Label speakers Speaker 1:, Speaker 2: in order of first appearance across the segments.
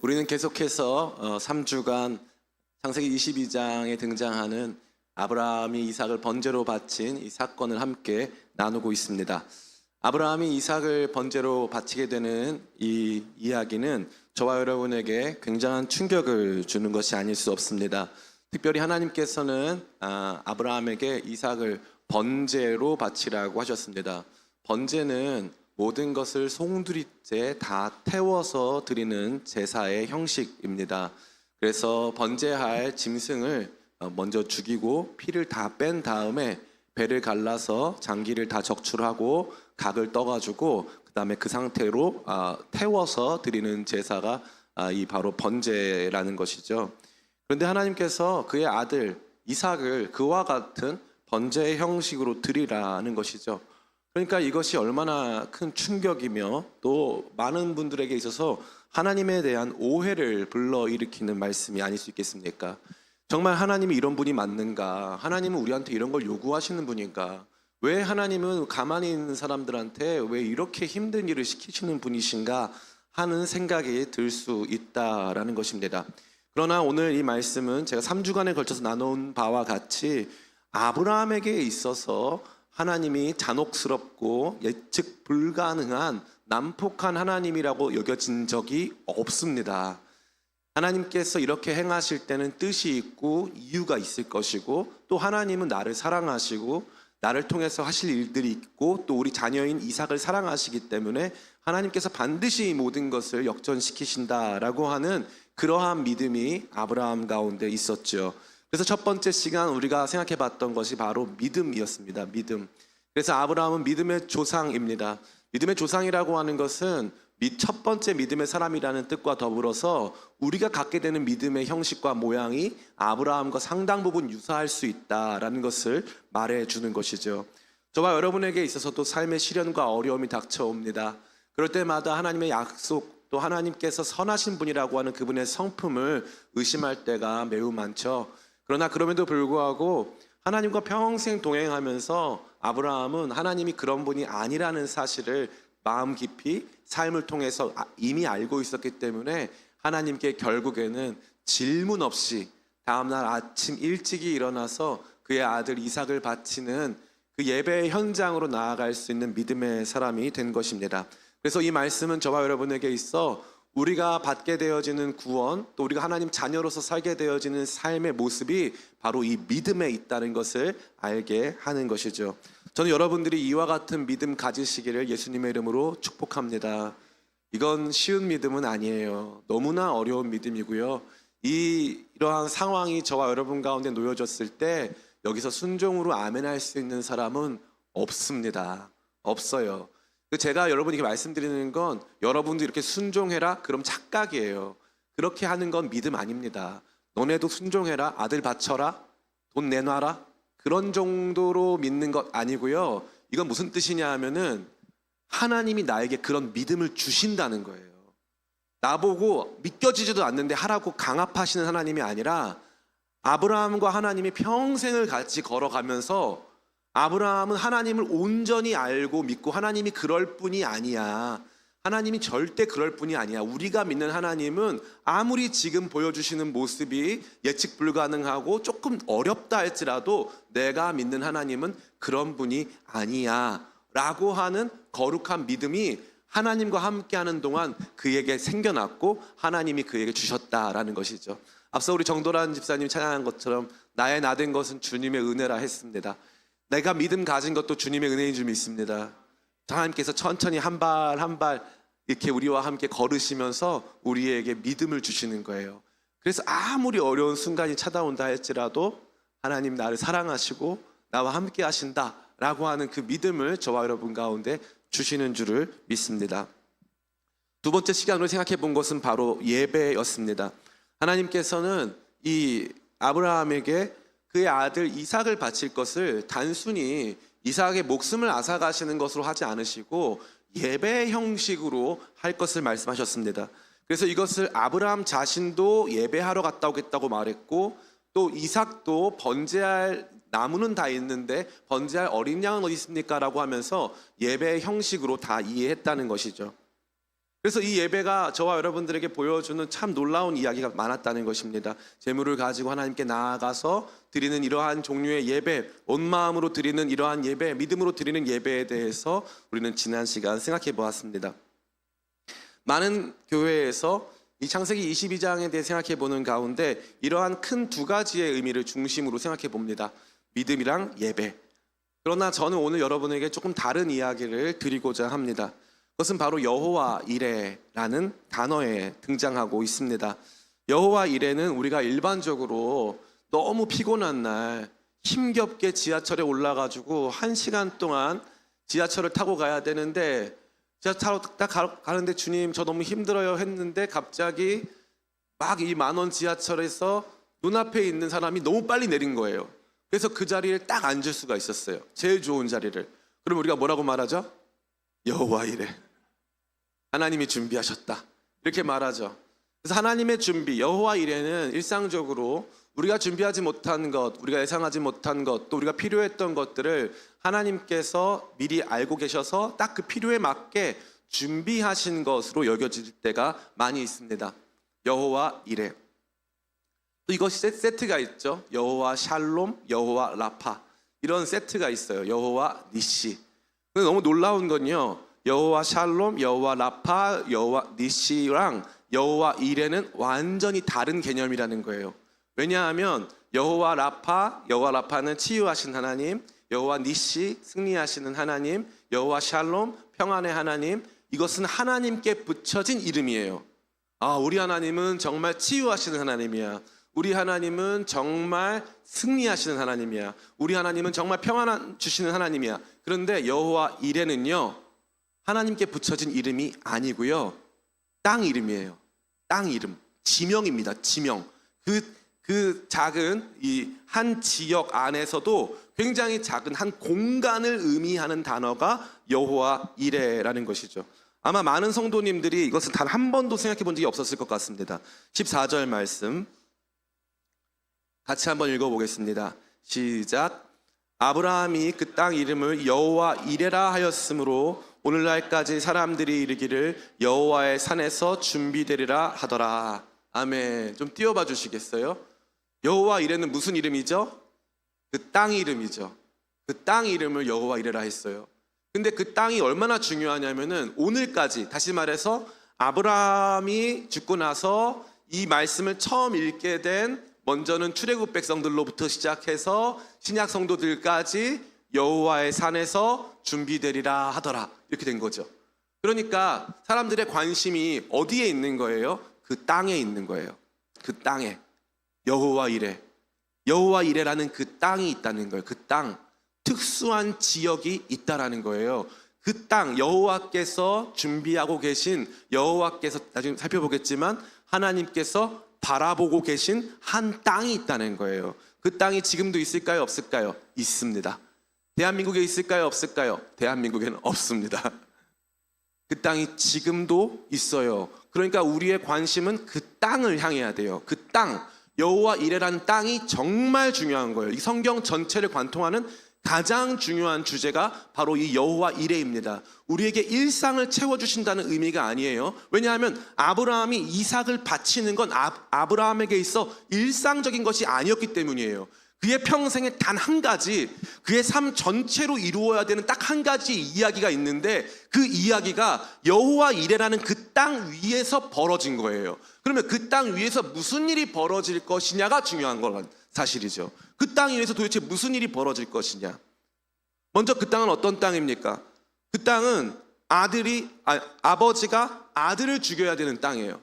Speaker 1: 우리는 계속해서 3주간 창세기 22장에 등장하는 아브라함이 이삭을 번제로 바친 이 사건을 함께 나누고 있습니다. 아브라함이 이삭을 번제로 바치게 되는 이 이야기는 저와 여러분에게 굉장한 충격을 주는 것이 아닐 수 없습니다. 특별히 하나님께서는 아브라함에게 이삭을 번제로 바치라고 하셨습니다. 번제는 모든 것을 송두리째 다 태워서 드리는 제사의 형식입니다. 그래서 번제할 짐승을 먼저 죽이고 피를 다 뺀 다음에 배를 갈라서 장기를 다 적출하고 각을 떠가지고 그 다음에 그 상태로 태워서 드리는 제사가 이 바로 번제라는 것이죠. 그런데 하나님께서 그의 아들 이삭을 그와 같은 번제의 형식으로 드리라는 것이죠. 그러니까 이것이 얼마나 큰 충격이며 또 많은 분들에게 있어서 하나님에 대한 오해를 불러일으키는 말씀이 아닐 수 있겠습니까? 정말 하나님이 이런 분이 맞는가? 하나님은 우리한테 이런 걸 요구하시는 분인가? 왜 하나님은 가만히 있는 사람들한테 왜 이렇게 힘든 일을 시키시는 분이신가 하는 생각이 들 수 있다라는 것입니다. 그러나 오늘 이 말씀은 제가 3주간에 걸쳐서 나눈 바와 같이 아브라함에게 있어서 하나님이 잔혹스럽고 예측 불가능한 난폭한 하나님이라고 여겨진 적이 없습니다. 하나님께서 이렇게 행하실 때는 뜻이 있고 이유가 있을 것이고 또 하나님은 나를 사랑하시고 나를 통해서 하실 일들이 있고 또 우리 자녀인 이삭을 사랑하시기 때문에 하나님께서 반드시 이 모든 것을 역전시키신다라고 하는 그러한 믿음이 아브라함 가운데 있었죠. 그래서 첫 번째 시간 우리가 생각해 봤던 것이 바로 믿음이었습니다. 믿음. 그래서 아브라함은 믿음의 조상입니다. 믿음의 조상이라고 하는 것은 첫 번째 믿음의 사람이라는 뜻과 더불어서 우리가 갖게 되는 믿음의 형식과 모양이 아브라함과 상당 부분 유사할 수 있다라는 것을 말해주는 것이죠. 저와 여러분에게 있어서도 삶의 시련과 어려움이 닥쳐옵니다. 그럴 때마다 하나님의 약속 또 하나님께서 선하신 분이라고 하는 그분의 성품을 의심할 때가 매우 많죠. 그러나 그럼에도 불구하고 하나님과 평생 동행하면서 아브라함은 하나님이 그런 분이 아니라는 사실을 마음 깊이 삶을 통해서 이미 알고 있었기 때문에 하나님께 결국에는 질문 없이 다음날 아침 일찍이 일어나서 그의 아들 이삭을 바치는 그 예배의 현장으로 나아갈 수 있는 믿음의 사람이 된 것입니다. 그래서 이 말씀은 저와 여러분에게 있어 우리가 받게 되어지는 구원 또 우리가 하나님 자녀로서 살게 되어지는 삶의 모습이 바로 이 믿음에 있다는 것을 알게 하는 것이죠. 저는 여러분들이 이와 같은 믿음 가지시기를 예수님의 이름으로 축복합니다. 이건 쉬운 믿음은 아니에요. 너무나 어려운 믿음이고요. 이러한 상황이 저와 여러분 가운데 놓여졌을 때 여기서 순종으로 아멘할 수 있는 사람은 없습니다. 없어요. 제가 여러분에게 말씀드리는 건 여러분도 이렇게 순종해라? 그럼 착각이에요. 그렇게 하는 건 믿음 아닙니다. 너네도 순종해라? 아들 바쳐라? 돈 내놔라? 그런 정도로 믿는 것 아니고요. 이건 무슨 뜻이냐 하면은 하나님이 나에게 그런 믿음을 주신다는 거예요. 나보고 믿겨지지도 않는데 하라고 강압하시는 하나님이 아니라 아브라함과 하나님이 평생을 같이 걸어가면서 아브라함은 하나님을 온전히 알고 믿고 하나님이 그럴 뿐이 아니야. 하나님이 절대 그럴 뿐이 아니야. 우리가 믿는 하나님은 아무리 지금 보여주시는 모습이 예측 불가능하고 조금 어렵다 할지라도 내가 믿는 하나님은 그런 분이 아니야 라고 하는 거룩한 믿음이 하나님과 함께하는 동안 그에게 생겨났고 하나님이 그에게 주셨다라는 것이죠. 앞서 우리 정도란 집사님이 찬양한 것처럼 나의 나된 것은 주님의 은혜라 했습니다. 내가 믿음 가진 것도 주님의 은혜인 줄 믿습니다. 하나님께서 천천히 한 발 한 발 이렇게 우리와 함께 걸으시면서 우리에게 믿음을 주시는 거예요. 그래서 아무리 어려운 순간이 찾아온다 할지라도 하나님 나를 사랑하시고 나와 함께 하신다라고 하는 그 믿음을 저와 여러분 가운데 주시는 줄을 믿습니다. 두 번째 시간으로 생각해 본 것은 바로 예배였습니다. 하나님께서는 이 아브라함에게 그의 아들 이삭을 바칠 것을 단순히 이삭의 목숨을 앗아가시는 것으로 하지 않으시고 예배 형식으로 할 것을 말씀하셨습니다. 그래서 이것을 아브라함 자신도 예배하러 갔다 오겠다고 말했고 또 이삭도 번제할 나무는 다 있는데 번제할 어린 양은 어디 있습니까? 라고 하면서 예배 형식으로 다 이해했다는 것이죠. 그래서 이 예배가 저와 여러분들에게 보여주는 참 놀라운 이야기가 많았다는 것입니다. 재물을 가지고 하나님께 나아가서 드리는 이러한 종류의 예배, 온 마음으로 드리는 이러한 예배, 믿음으로 드리는 예배에 대해서 우리는 지난 시간 생각해 보았습니다. 많은 교회에서 이 창세기 22장에 대해 생각해 보는 가운데 이러한 큰 두 가지의 의미를 중심으로 생각해 봅니다. 믿음이랑 예배. 그러나 저는 오늘 여러분에게 조금 다른 이야기를 드리고자 합니다. 그것은 바로 여호와 이레라는 단어에 등장하고 있습니다. 여호와 이레는 우리가 일반적으로 너무 피곤한 날 힘겹게 지하철에 올라가지고 1시간 동안 지하철을 타고 가야 되는데 지하철 타러 딱 가는데 주님 저 너무 힘들어요 했는데 갑자기 막 이 10,000원 지하철에서 눈앞에 있는 사람이 너무 빨리 내린 거예요. 그래서 그 자리에 딱 앉을 수가 있었어요. 제일 좋은 자리를. 그럼 우리가 뭐라고 말하죠? 여호와 이레. 하나님이 준비하셨다. 이렇게 말하죠. 그래서 하나님의 준비, 여호와 이레는 일상적으로 우리가 준비하지 못한 것, 우리가 예상하지 못한 것, 또 우리가 필요했던 것들을 하나님께서 미리 알고 계셔서 딱 그 필요에 맞게 준비하신 것으로 여겨질 때가 많이 있습니다. 여호와 이레. 또 이것이 세트가 있죠. 여호와 샬롬, 여호와 라파. 이런 세트가 있어요. 여호와 니시. 근데 너무 놀라운 건요. 여호와 샬롬, 여호와 라파, 여호와 니시랑 여호와 이레는 완전히 다른 개념이라는 거예요. 왜냐하면 여호와 라파는 치유하신 하나님, 여호와 니시 승리하시는 하나님, 여호와 샬롬 평안의 하나님, 이것은 하나님께 붙여진 이름이에요. 아, 우리 하나님은 정말 치유하시는 하나님이야. 우리 하나님은 정말 승리하시는 하나님이야. 우리 하나님은 정말 평안 주시는 하나님이야. 그런데 여호와 이레는요, 하나님께 붙여진 이름이 아니고요, 땅 이름이에요. 땅 이름, 지명입니다. 지명. 그 작은 이 한 지역 안에서도 굉장히 작은 한 공간을 의미하는 단어가 여호와 이레라는 것이죠. 아마 많은 성도님들이 이것을 단 한 번도 생각해 본 적이 없었을 것 같습니다. 14절 말씀 같이 한번 읽어보겠습니다. 시작. 아브라함이 그 땅 이름을 여호와 이레라 하였으므로 오늘날까지 사람들이 이르기를 여호와의 산에서 준비되리라 하더라. 아멘. 좀 띄워봐 주시겠어요? 여호와 이레는 무슨 이름이죠? 그 땅 이름이죠. 그 땅 이름을 여호와 이레라 했어요. 근데 그 땅이 얼마나 중요하냐면은 오늘까지, 다시 말해서 아브라함이 죽고 나서 이 말씀을 처음 읽게 된 먼저는 출애굽 백성들로부터 시작해서 신약 성도들까지 여호와의 산에서 준비되리라 하더라. 이렇게 된 거죠. 그러니까 사람들의 관심이 어디에 있는 거예요? 그 땅에 있는 거예요. 그 땅에. 여호와 이레. 여호와 이레라는 그 땅이 있다는 거예요. 그 땅. 특수한 지역이 있다라는 거예요. 그 땅, 여호와께서 준비하고 계신, 여호와께서 나중에 살펴보겠지만 하나님께서 바라보고 계신 한 땅이 있다는 거예요. 그 땅이 지금도 있을까요? 없을까요? 있습니다. 대한민국에 있을까요? 없을까요? 대한민국에는 없습니다. 그 땅이 지금도 있어요. 그러니까 우리의 관심은 그 땅을 향해야 돼요. 그 땅, 여호와 이레라는 땅이 정말 중요한 거예요. 이 성경 전체를 관통하는 가장 중요한 주제가 바로 이 여호와 이레입니다. 우리에게 일상을 채워주신다는 의미가 아니에요. 왜냐하면 아브라함이 이삭을 바치는 건 아브라함에게 있어 일상적인 것이 아니었기 때문이에요. 그의 평생에 단 한 가지, 그의 삶 전체로 이루어야 되는 딱 한 가지 이야기가 있는데 그 이야기가 여호와 이레라는 그 땅 위에서 벌어진 거예요. 그러면 그 땅 위에서 무슨 일이 벌어질 것이냐가 중요한 건 사실이죠. 그 땅 위에서 도대체 무슨 일이 벌어질 것이냐. 먼저 그 땅은 어떤 땅입니까? 그 땅은 아버지가 아들을 죽여야 되는 땅이에요.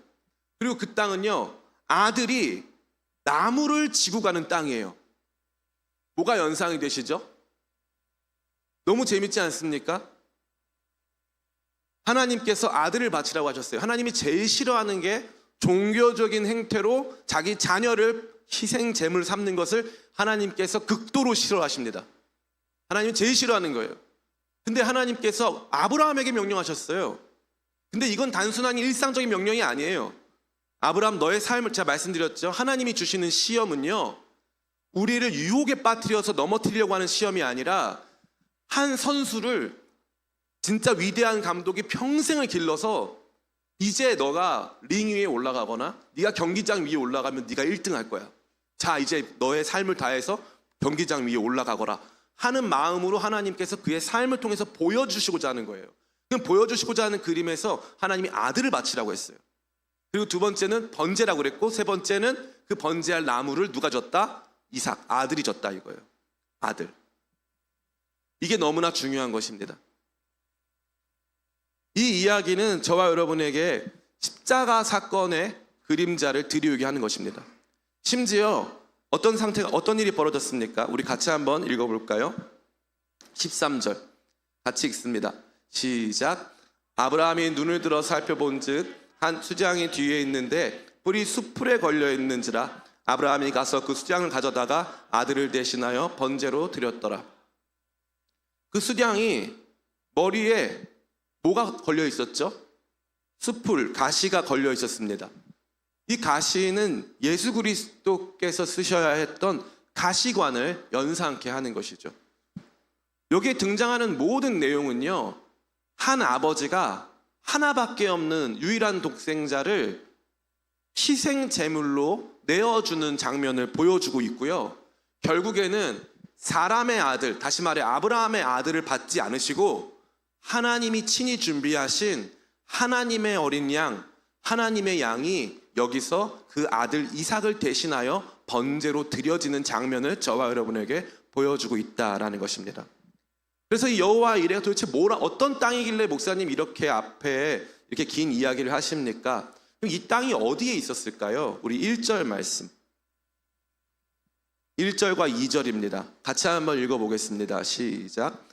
Speaker 1: 그리고 그 땅은요, 아들이 나무를 지고 가는 땅이에요. 뭐가 연상이 되시죠? 너무 재밌지 않습니까? 하나님께서 아들을 바치라고 하셨어요. 하나님이 제일 싫어하는 게 종교적인 행태로 자기 자녀를 희생 제물 삼는 것을 하나님께서 극도로 싫어하십니다. 하나님은 제일 싫어하는 거예요. 근데 하나님께서 아브라함에게 명령하셨어요. 근데 이건 단순한 일상적인 명령이 아니에요. 아브라함, 너의 삶을, 제가 말씀드렸죠. 하나님이 주시는 시험은요, 우리를 유혹에 빠뜨려서 넘어뜨리려고 하는 시험이 아니라 한 선수를 진짜 위대한 감독이 평생을 길러서 이제 너가 링 위에 올라가거나 네가 경기장 위에 올라가면 네가 1등 할 거야. 자, 이제 너의 삶을 다해서 경기장 위에 올라가거라 하는 마음으로 하나님께서 그의 삶을 통해서 보여주시고자 하는 거예요. 그럼 보여주시고자 하는 그림에서 하나님이 아들을 바치라고 했어요. 그리고 두 번째는 번제라고 그랬고, 세 번째는 그 번제할 나무를 누가 줬다? 이삭, 아들이 줬다 이거예요. 아들. 이게 너무나 중요한 것입니다. 이 이야기는 저와 여러분에게 십자가 사건의 그림자를 드리우게 하는 것입니다. 심지어 어떤 일이 벌어졌습니까? 우리 같이 한번 읽어볼까요? 13절 같이 읽습니다. 시작. 아브라함이 눈을 들어 살펴본 즉 한 수장이 뒤에 있는데 뿔이 숲풀에 걸려 있는지라 아브라함이 가서 그 수장을 가져다가 아들을 대신하여 번제로 드렸더라. 그 수장이 머리에 뭐가 걸려 있었죠? 숲풀, 가시가 걸려 있었습니다. 이 가시는 예수 그리스도께서 쓰셔야 했던 가시관을 연상케 하는 것이죠. 여기에 등장하는 모든 내용은요, 한 아버지가 하나밖에 없는 유일한 독생자를 희생 제물로 내어주는 장면을 보여주고 있고요. 결국에는 사람의 아들, 다시 말해 아브라함의 아들을 받지 않으시고 하나님이 친히 준비하신 하나님의 어린 양, 하나님의 양이 여기서 그 아들 이삭을 대신하여 번제로 드려지는 장면을 저와 여러분에게 보여주고 있다라는 것입니다. 그래서 이 여호와 이레가 도대체 어떤 땅이길래 목사님 이렇게 앞에 이렇게 긴 이야기를 하십니까? 그럼 이 땅이 어디에 있었을까요? 우리 1절 말씀, 1절과 2절입니다. 같이 한번 읽어보겠습니다. 시작.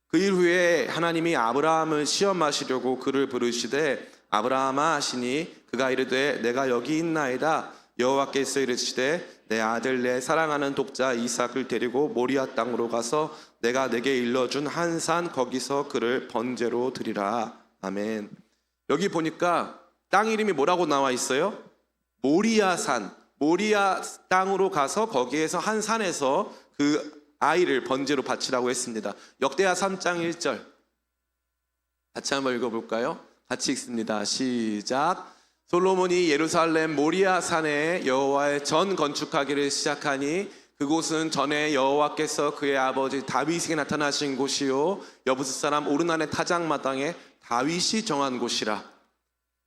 Speaker 1: 그 일 후에 하나님이 아브라함을 시험하시려고 그를 부르시되 아브라함아 하시니 그가 이르되 내가 여기 있나이다. 여호와께서 이르시되 내 아들 내 사랑하는 독자 이삭을 데리고 모리아 땅으로 가서 내가 내게 일러준 한 산 거기서 그를 번제로 드리라. 아멘. 여기 보니까 땅 이름이 뭐라고 나와 있어요? 모리아산. 모리아 땅으로 가서 거기에서 한 산에서 그 아이를 번제로 바치라고 했습니다. 역대하 3장 1절 같이 한번 읽어볼까요? 같이 읽습니다. 시작. 솔로몬이 예루살렘 모리아 산에 여호와의 전 건축하기를 시작하니 그곳은 전에 여호와께서 그의 아버지 다윗에게 나타나신 곳이요 여부스 사람 오르난의 타작마당에 다윗이 정한 곳이라.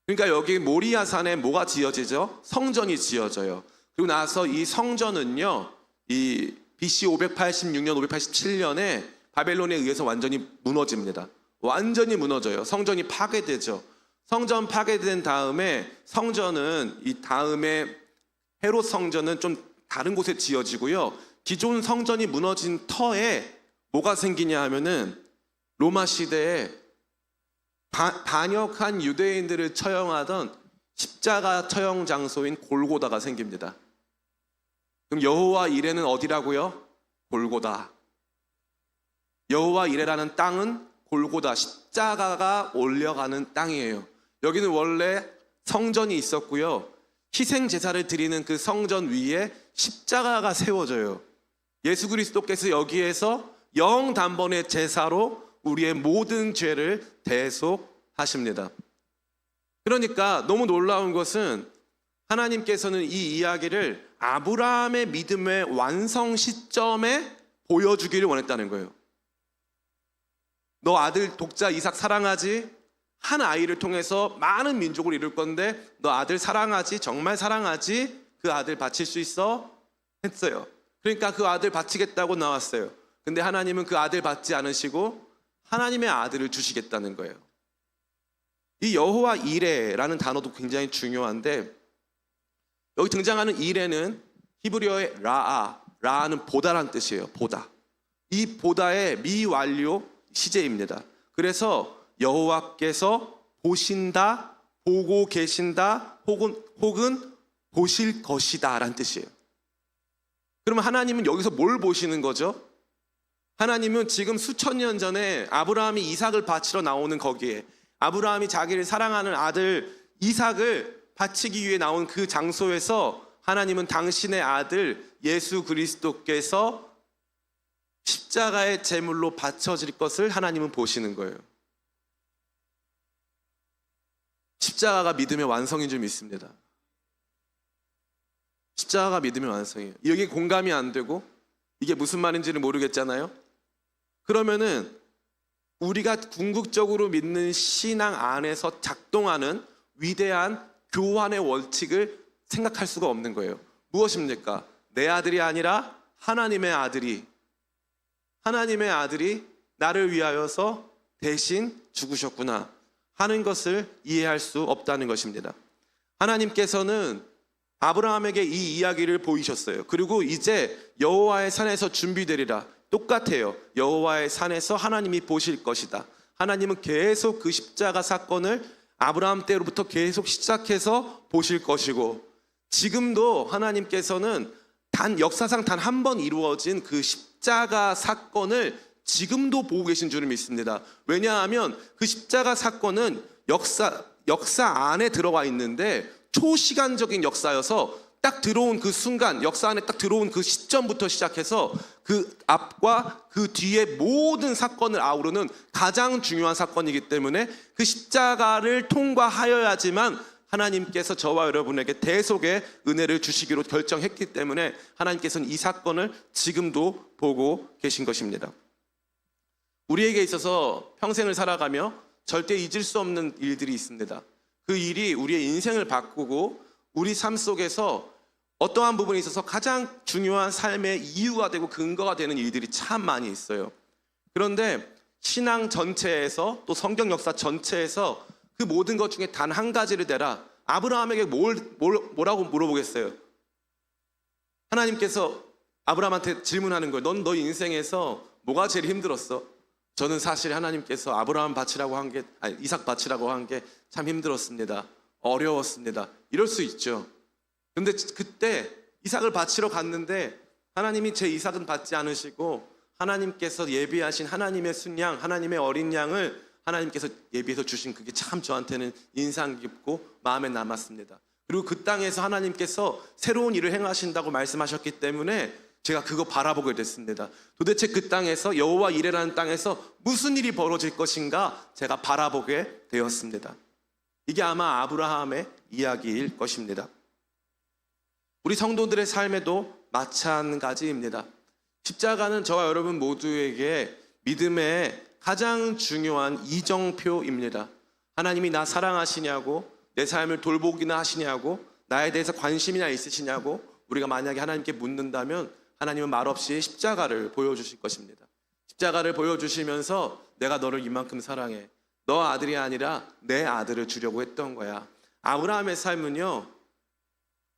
Speaker 1: 그러니까 여기 모리아 산에 뭐가 지어지죠? 성전이 지어져요. 그리고 나서 이 성전은요, 이 BC 586년, 587년에 바벨론에 의해서 완전히 무너집니다. 완전히 무너져요. 성전이 파괴되죠. 성전 파괴된 다음에 성전은 이 다음에 헤롯 성전은 좀 다른 곳에 지어지고요. 기존 성전이 무너진 터에 뭐가 생기냐 하면은 로마 시대에 반역한 유대인들을 처형하던 십자가 처형 장소인 골고다가 생깁니다. 그럼 여호와 이레는 어디라고요? 골고다. 여호와 이레라는 땅은 골고다, 십자가가 올려가는 땅이에요. 여기는 원래 성전이 있었고요. 희생 제사를 드리는 그 성전 위에 십자가가 세워져요. 예수 그리스도께서 여기에서 영단번의 제사로 우리의 모든 죄를 대속하십니다. 그러니까 너무 놀라운 것은 하나님께서는 이 이야기를 아브라함의 믿음의 완성 시점에 보여주기를 원했다는 거예요. 너 아들 독자 이삭 사랑하지? 한 아이를 통해서 많은 민족을 이룰 건데 너 아들 사랑하지? 정말 사랑하지? 그 아들 바칠 수 있어? 했어요. 그러니까 그 아들 바치겠다고 나왔어요. 근데 하나님은 그 아들 받지 않으시고 하나님의 아들을 주시겠다는 거예요. 이 여호와 이레라는 단어도 굉장히 중요한데 여기 등장하는 이레는 히브리어의 라아는 보다란 뜻이에요. 보다. 이 보다의 미완료 시제입니다. 그래서 여호와께서 보신다, 보고 계신다, 혹은 보실 것이다 라는 뜻이에요. 그러면 하나님은 여기서 뭘 보시는 거죠? 하나님은 지금 수천 년 전에 아브라함이 이삭을 바치러 나오는 거기에 아브라함이 자기를 사랑하는 아들 이삭을 바치기 위해 나온 그 장소에서 하나님은 당신의 아들 예수 그리스도께서 십자가의 제물로 바쳐질 것을 하나님은 보시는 거예요. 십자가가 믿음의 완성인 줄 믿습니다. 십자가가 믿음의 완성이에요. 여기 공감이 안 되고 이게 무슨 말인지를 모르겠잖아요. 그러면은 우리가 궁극적으로 믿는 신앙 안에서 작동하는 위대한 교환의 원칙을 생각할 수가 없는 거예요. 무엇입니까? 내 아들이 아니라 하나님의 아들이 나를 위하여서 대신 죽으셨구나 하는 것을 이해할 수 없다는 것입니다. 하나님께서는 아브라함에게 이 이야기를 보이셨어요. 그리고 이제 여호와의 산에서 준비되리라. 똑같아요. 여호와의 산에서 하나님이 보실 것이다. 하나님은 계속 그 십자가 사건을 아브라함 때로부터 계속 시작해서 보실 것이고, 지금도 하나님께서는 역사상 단 한 번 이루어진 그 십자가 사건을 지금도 보고 계신 줄을 믿습니다. 왜냐하면 그 십자가 사건은 역사 안에 들어가 있는데 초시간적인 역사여서 딱 들어온 그 순간, 역사 안에 딱 들어온 그 시점부터 시작해서 그 앞과 그 뒤의 모든 사건을 아우르는 가장 중요한 사건이기 때문에 그 십자가를 통과하여야지만 하나님께서 저와 여러분에게 대속의 은혜를 주시기로 결정했기 때문에 하나님께서는 이 사건을 지금도 보고 계신 것입니다. 우리에게 있어서 평생을 살아가며 절대 잊을 수 없는 일들이 있습니다. 그 일이 우리의 인생을 바꾸고 우리 삶 속에서 어떠한 부분에 있어서 가장 중요한 삶의 이유가 되고 근거가 되는 일들이 참 많이 있어요. 그런데 신앙 전체에서 또 성경 역사 전체에서 그 모든 것 중에 단 한 가지를 대라. 아브라함에게 뭐라고 물어보겠어요? 하나님께서 아브라함한테 질문하는 거예요. 넌 너 인생에서 뭐가 제일 힘들었어? 저는 사실 하나님께서 아브라함 바치라고 한 게, 이삭 바치라고 한 게 참 힘들었습니다. 어려웠습니다. 이럴 수 있죠. 근데 그때 이삭을 바치러 갔는데 하나님이 제 이삭은 받지 않으시고 하나님께서 예비하신 하나님의 순양, 하나님의 어린 양을 하나님께서 예비해서 주신 그게 참 저한테는 인상 깊고 마음에 남았습니다. 그리고 그 땅에서 하나님께서 새로운 일을 행하신다고 말씀하셨기 때문에 제가 그거 바라보게 됐습니다. 도대체 그 땅에서 여호와 이레라는 땅에서 무슨 일이 벌어질 것인가 제가 바라보게 되었습니다. 이게 아마 아브라함의 이야기일 것입니다. 우리 성도들의 삶에도 마찬가지입니다. 십자가는 저와 여러분 모두에게 믿음의 가장 중요한 이정표입니다. 하나님이 나 사랑하시냐고, 내 삶을 돌보기나 하시냐고, 나에 대해서 관심이나 있으시냐고 우리가 만약에 하나님께 묻는다면 하나님은 말없이 십자가를 보여주실 것입니다. 십자가를 보여주시면서 내가 너를 이만큼 사랑해. 너 아들이 아니라 내 아들을 주려고 했던 거야. 아브라함의 삶은요,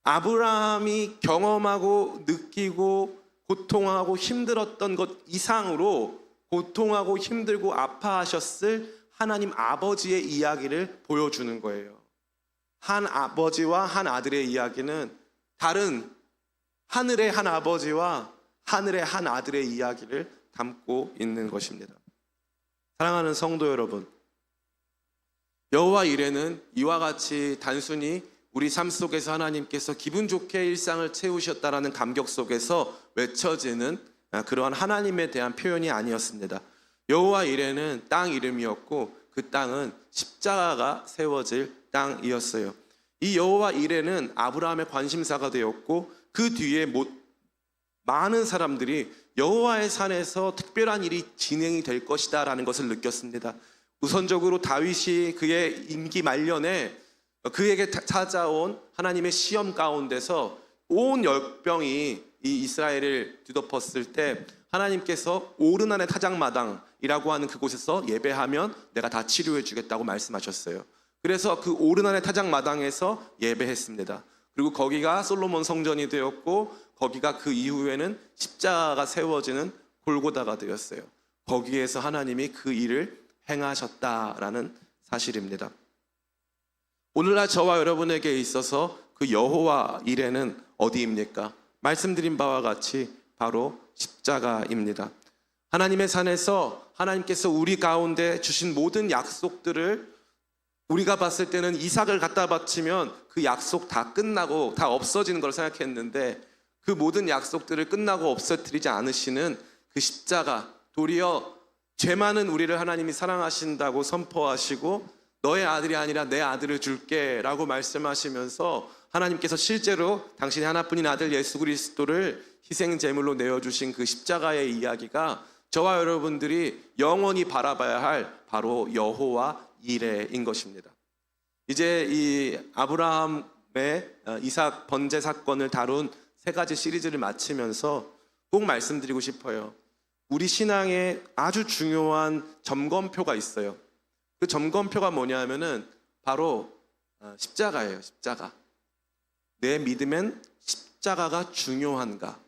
Speaker 1: 아브라함이 경험하고 느끼고 고통하고 힘들었던 것 이상으로 고통하고 힘들고 아파하셨을 하나님 아버지의 이야기를 보여주는 거예요. 한 아버지와 한 아들의 이야기는 다른 하늘의 한 아버지와 하늘의 한 아들의 이야기를 담고 있는 것입니다. 사랑하는 성도 여러분, 여호와 이레는 이와 같이 단순히 우리 삶 속에서 하나님께서 기분 좋게 일상을 채우셨다라는 감격 속에서 외쳐지는 그러한 하나님에 대한 표현이 아니었습니다. 여호와 이레는 땅 이름이었고 그 땅은 십자가가 세워질 땅이었어요. 이 여호와 이레는 아브라함의 관심사가 되었고 그 뒤에 많은 사람들이 여호와의 산에서 특별한 일이 진행이 될 것이다 라는 것을 느꼈습니다. 우선적으로 다윗이 그의 임기 말년에 그에게 찾아온 하나님의 시험 가운데서 온 열병이 이 이스라엘을 뒤덮었을 때 하나님께서 오르난의 타작마당이라고 하는 그곳에서 예배하면 내가 다 치료해 주겠다고 말씀하셨어요. 그래서 그 오르난의 타작마당에서 예배했습니다. 그리고 거기가 솔로몬 성전이 되었고 거기가 그 이후에는 십자가가 세워지는 골고다가 되었어요. 거기에서 하나님이 그 일을 행하셨다라는 사실입니다. 오늘날 저와 여러분에게 있어서 그 여호와 이레는 어디입니까? 말씀드린 바와 같이 바로 십자가입니다. 하나님의 산에서 하나님께서 우리 가운데 주신 모든 약속들을 우리가 봤을 때는 이삭을 갖다 바치면 그 약속 다 끝나고 다 없어지는 걸 생각했는데 그 모든 약속들을 끝나고 없어뜨리지 않으시는 그 십자가, 도리어 죄 많은 우리를 하나님이 사랑하신다고 선포하시고 너의 아들이 아니라 내 아들을 줄게 라고 말씀하시면서 하나님께서 실제로 당신의 하나뿐인 아들 예수 그리스도를 희생 제물로 내어주신 그 십자가의 이야기가 저와 여러분들이 영원히 바라봐야 할 바로 여호와 이레인 것입니다. 이제 이 아브라함의 이삭 번제 사건을 다룬 세 가지 시리즈를 마치면서 꼭 말씀드리고 싶어요. 우리 신앙에 아주 중요한 점검표가 있어요. 그 점검표가 뭐냐면은 바로 십자가예요. 십자가. 내 믿음엔 십자가가 중요한가?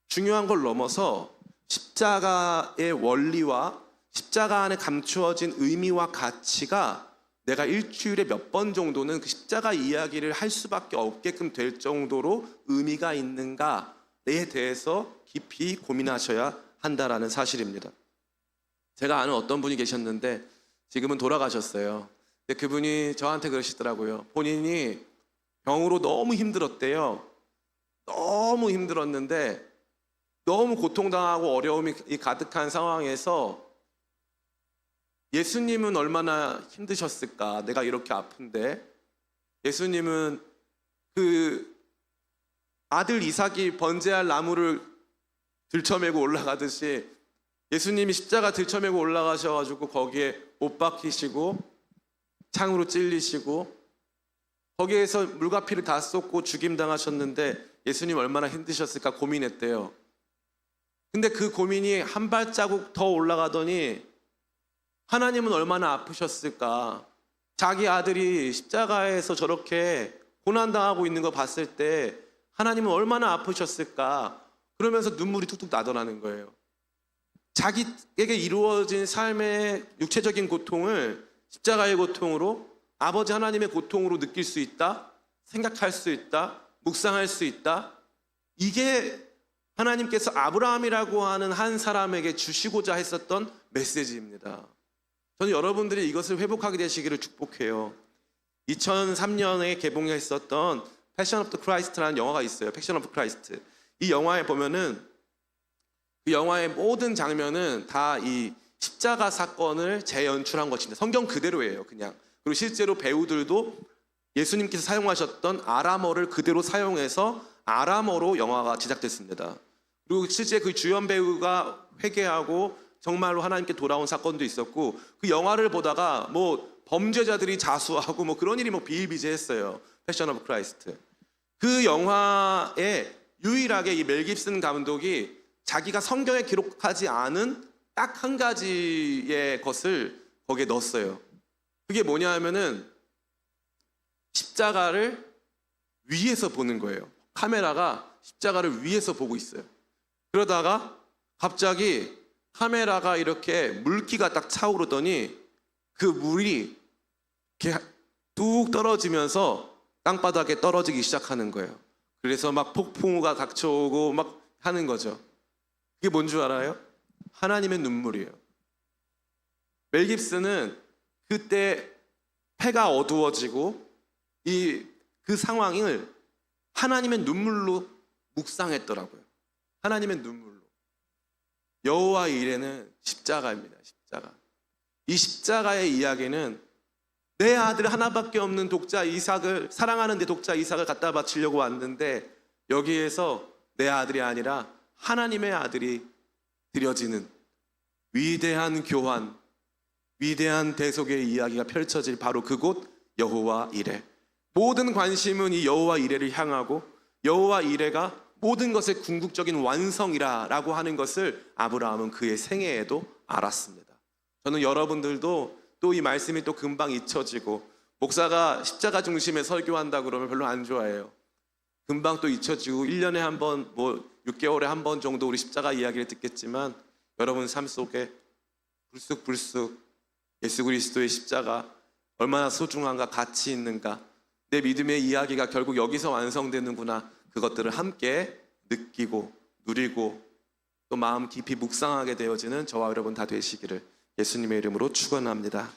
Speaker 1: 중요한 걸 넘어서 십자가의 원리와 십자가 안에 감추어진 의미와 가치가 내가 일주일에 몇 번 정도는 그 십자가 이야기를 할 수밖에 없게끔 될 정도로 의미가 있는가에 대해서 깊이 고민하셔야 한다라는 사실입니다. 제가 아는 어떤 분이 계셨는데 지금은 돌아가셨어요. 근데 그분이 저한테 그러시더라고요. 본인이 병으로 너무 힘들었대요. 너무 힘들었는데 너무 고통당하고 어려움이 가득한 상황에서 예수님은 얼마나 힘드셨을까? 내가 이렇게 아픈데 예수님은 그 아들 이삭이 번제할 나무를 들쳐매고 올라가듯이 예수님이 십자가 들쳐매고 올라가셔가지고 거기에 못 박히시고 창으로 찔리시고 거기에서 물과 피를 다 쏟고 죽임당하셨는데 예수님 얼마나 힘드셨을까 고민했대요. 근데 그 고민이 한 발자국 더 올라가더니 하나님은 얼마나 아프셨을까? 자기 아들이 십자가에서 저렇게 고난당하고 있는 거 봤을 때 하나님은 얼마나 아프셨을까? 그러면서 눈물이 툭툭 나더라는 거예요. 자기에게 이루어진 삶의 육체적인 고통을 십자가의 고통으로 아버지 하나님의 고통으로 느낄 수 있다, 생각할 수 있다, 묵상할 수 있다. 이게 하나님께서 아브라함이라고 하는 한 사람에게 주시고자 했었던 메시지입니다. 저는 여러분들이 이것을 회복하게 되시기를 축복해요. 2003년에 개봉했었던 패션 오브 크라이스트라는 영화가 있어요. 패션 오브 크라이스트. 이 영화에 보면은 그 영화의 모든 장면은 다 이 십자가 사건을 재연출한 것입니다. 성경 그대로예요, 그냥. 그리고 실제로 배우들도 예수님께서 사용하셨던 아람어를 그대로 사용해서 아람어로 영화가 제작됐습니다. 그리고 실제 그 주연 배우가 회개하고 정말로 하나님께 돌아온 사건도 있었고 그 영화를 보다가 뭐 범죄자들이 자수하고 뭐 그런 일이 뭐 비일비재했어요. 패션 오브 크라이스트. 그 영화에 유일하게 이 멜 깁슨 감독이 자기가 성경에 기록하지 않은 딱 한 가지의 것을 거기에 넣었어요. 그게 뭐냐 하면은 십자가를 위에서 보는 거예요. 카메라가 십자가를 위에서 보고 있어요. 그러다가 갑자기 카메라가 이렇게 물기가 딱 차오르더니 그 물이 이렇게 뚝 떨어지면서 땅바닥에 떨어지기 시작하는 거예요. 그래서 막 폭풍우가 닥쳐오고 막 하는 거죠. 그게 뭔 줄 알아요? 하나님의 눈물이에요. 멜 깁슨은 그때 해가 어두워지고 그 상황을 하나님의 눈물로 묵상했더라고요. 하나님의 눈물로. 여호와 이레는 십자가입니다. 십자가. 이 십자가의 이야기는 내 아들 하나밖에 없는 독자 이삭을 사랑하는 내 독자 이삭을 갖다 바치려고 왔는데 여기에서 내 아들이 아니라 하나님의 아들이 드려지는 위대한 교환, 위대한 대속의 이야기가 펼쳐질 바로 그곳 여호와 이레. 모든 관심은 이 여호와 이레를 향하고 여호와 이레가 모든 것의 궁극적인 완성이라고 하는 것을 아브라함은 그의 생애에도 알았습니다. 저는 여러분들도 또 이 말씀이 또 금방 잊혀지고 목사가 십자가 중심에 설교한다 그러면 별로 안 좋아해요. 금방 또 잊혀지고 1년에 한 번, 뭐 6개월에 한 번 정도 우리 십자가 이야기를 듣겠지만 여러분 삶 속에 불쑥불쑥 예수 그리스도의 십자가 얼마나 소중한가, 가치 있는가, 내 믿음의 이야기가 결국 여기서 완성되는구나, 그것들을 함께 느끼고 누리고 또 마음 깊이 묵상하게 되어지는 저와 여러분 다 되시기를 예수님의 이름으로 축원합니다.